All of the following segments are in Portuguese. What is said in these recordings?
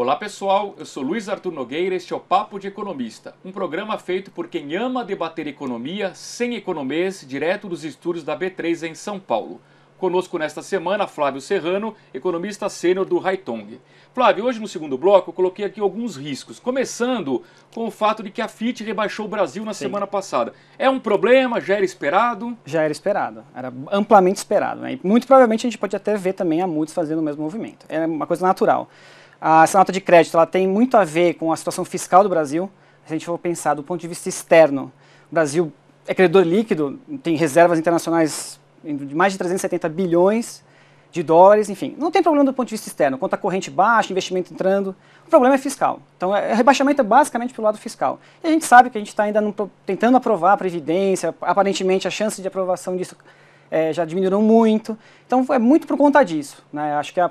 Olá pessoal, eu sou Luiz Arthur Nogueira, este é o Papo de Economista, um programa feito por quem ama debater economia sem economês, direto dos estúdios da B3 em São Paulo. Conosco nesta semana, Flávio Serrano, economista sênior do Haitong. Flávio, hoje no segundo bloco eu coloquei aqui alguns riscos, começando com o fato de que a Fitch rebaixou o Brasil na semana passada. É um problema? Já era esperado? Já era esperado, era amplamente esperado, né? E muito provavelmente a gente pode até ver também a Moody's fazendo o mesmo movimento. É uma coisa natural. Essa nota de crédito ela tem muito a ver com a situação fiscal do Brasil. Se a gente for pensar do ponto de vista externo, o Brasil é credor líquido, tem reservas internacionais de mais de 370 bilhões de dólares, enfim. Não tem problema do ponto de vista externo, conta corrente baixa, investimento entrando. O problema é fiscal. Então, o rebaixamento é basicamente pelo lado fiscal. E a gente sabe que a gente está ainda tentando aprovar a Previdência, aparentemente a chance de aprovação disso já diminuíram muito. Então, é muito por conta disso, né? Acho que a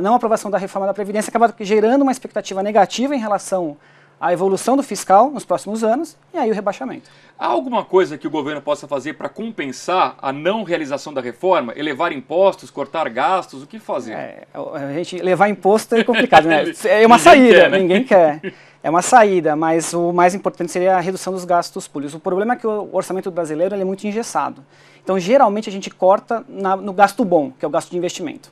não aprovação da reforma da Previdência acaba gerando uma expectativa negativa em relação à evolução do fiscal nos próximos anos, e aí o rebaixamento. Há alguma coisa que o governo possa fazer para compensar a não realização da reforma? Elevar impostos, cortar gastos, o que fazer? A gente levar imposto é complicado, né? É uma saída, ninguém quer. É uma saída, mas o mais importante seria a redução dos gastos públicos. O problema é que o orçamento brasileiro ele é muito engessado. Então, geralmente, a gente corta no gasto bom, que é o gasto de investimento.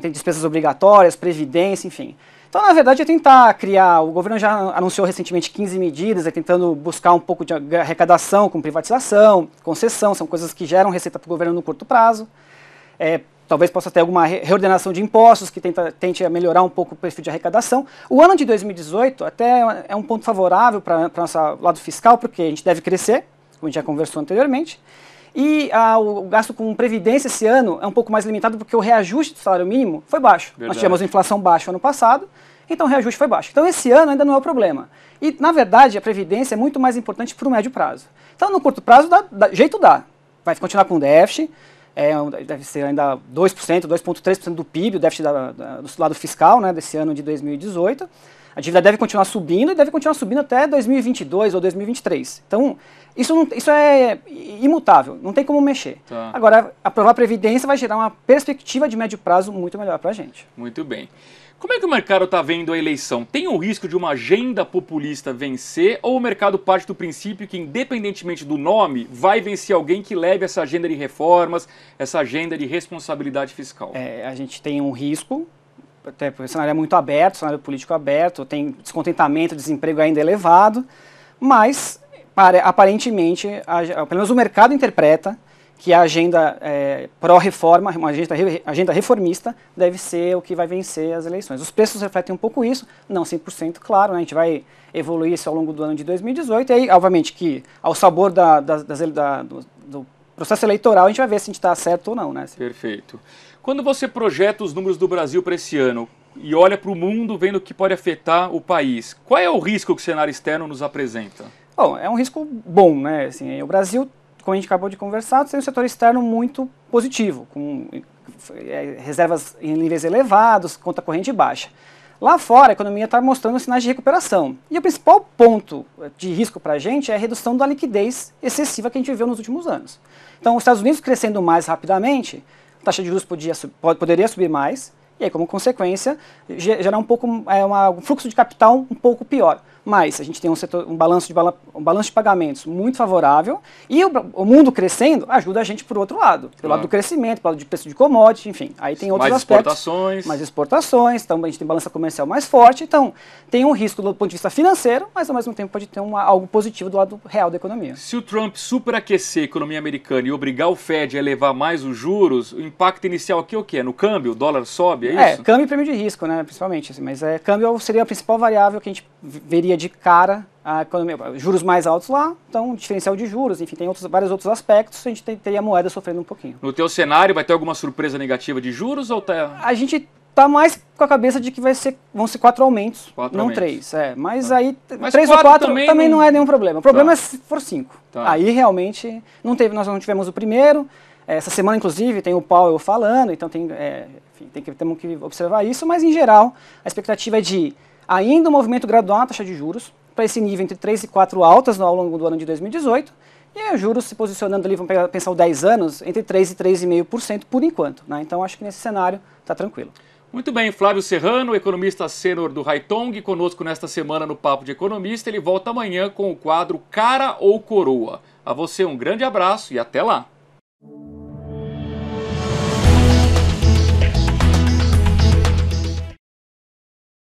Tem despesas obrigatórias, previdência, enfim. Então, na verdade, é tentar criar... O governo já anunciou recentemente 15 medidas, tentando buscar um pouco de arrecadação com privatização, concessão, são coisas que geram receita para o governo no curto prazo. Talvez possa ter alguma reordenação de impostos que tente melhorar um pouco o perfil de arrecadação. O ano de 2018 até é um ponto favorável para o nosso lado fiscal, porque a gente deve crescer, como a gente já conversou anteriormente. E o gasto com previdência esse ano é um pouco mais limitado porque o reajuste do salário mínimo foi baixo. Verdade. Nós tivemos uma inflação baixa ano passado, então o reajuste foi baixo. Então esse ano ainda não é o problema. E, na verdade, a previdência é muito mais importante para o médio prazo. Então, no curto prazo, jeito dá. Vai continuar com déficit, deve ser ainda 2%, 2,3% do PIB, o déficit do lado fiscal, né, desse ano de 2018. A dívida deve continuar subindo e deve continuar subindo até 2022 ou 2023. Então, isso é imutável, não tem como mexer. Tá. Agora, aprovar a Previdência vai gerar uma perspectiva de médio prazo muito melhor para a gente. Muito bem. Como é que o mercado está vendo a eleição? Tem o risco de uma agenda populista vencer ou o mercado parte do princípio que, independentemente do nome, vai vencer alguém que leve essa agenda de reformas, essa agenda de responsabilidade fiscal? A gente tem um risco, até porque o cenário é muito aberto, o cenário político aberto, tem descontentamento, desemprego ainda elevado, mas aparentemente, pelo menos o mercado interpreta que a agenda pró-reforma, uma agenda reformista, deve ser o que vai vencer as eleições. Os preços refletem um pouco isso, não 100%, claro, né? A gente vai evoluir isso ao longo do ano de 2018, e aí, obviamente, que ao sabor do processo eleitoral, a gente vai ver se a gente está certo ou não, né? Perfeito. Quando você projeta os números do Brasil para esse ano e olha para o mundo vendo o que pode afetar o país, qual é o risco que o cenário externo nos apresenta? Bom, é um risco bom, né? Assim, o Brasil, como a gente acabou de conversar, tem um setor externo muito positivo, com reservas em níveis elevados, conta corrente baixa. Lá fora, a economia está mostrando sinais de recuperação. E o principal ponto de risco para a gente é a redução da liquidez excessiva que a gente viveu nos últimos anos. Então, os Estados Unidos crescendo mais rapidamente, a taxa de juros poderia subir mais, e aí, como consequência, gerar um fluxo de capital um pouco pior. Mas a gente tem um balanço de pagamentos muito favorável e o mundo crescendo ajuda a gente por outro lado. Pelo lado do crescimento, pelo lado de preço de commodity, enfim. Aí tem outros aspectos. Mais exportações, então a gente tem balança comercial mais forte. Então tem um risco do ponto de vista financeiro, mas ao mesmo tempo pode ter algo positivo do lado real da economia. Se o Trump superaquecer a economia americana e obrigar o Fed a elevar mais os juros, o impacto inicial aqui é o quê? No câmbio? O dólar sobe, é isso? Câmbio e prêmio de risco, né, principalmente. Assim, mas câmbio seria a principal variável que a gente veria de cara a economia, juros mais altos lá, então diferencial de juros, enfim, tem vários outros aspectos, a gente teria a moeda sofrendo um pouquinho. No teu cenário, vai ter alguma surpresa negativa de juros ou tá... A gente tá mais com a cabeça de que vão ser 4 aumentos, não 3. Mas aí, 3 ou 4 também não é nenhum problema. O problema é se for 5. Aí realmente, nós não tivemos o primeiro, essa semana inclusive tem o Powell falando, então temos que observar isso, mas em geral, a expectativa é de ainda um movimento gradual na taxa de juros, para esse nível entre 3 e 4 altas ao longo do ano de 2018, e aí os juros se posicionando ali, vamos pensar os 10 anos, entre 3 e 3,5% por enquanto. Né? Então acho que nesse cenário está tranquilo. Muito bem, Flávio Serrano, economista sênior do Haitong, conosco nesta semana no Papo de Economista. Ele volta amanhã com o quadro Cara ou Coroa. A você um grande abraço e até lá!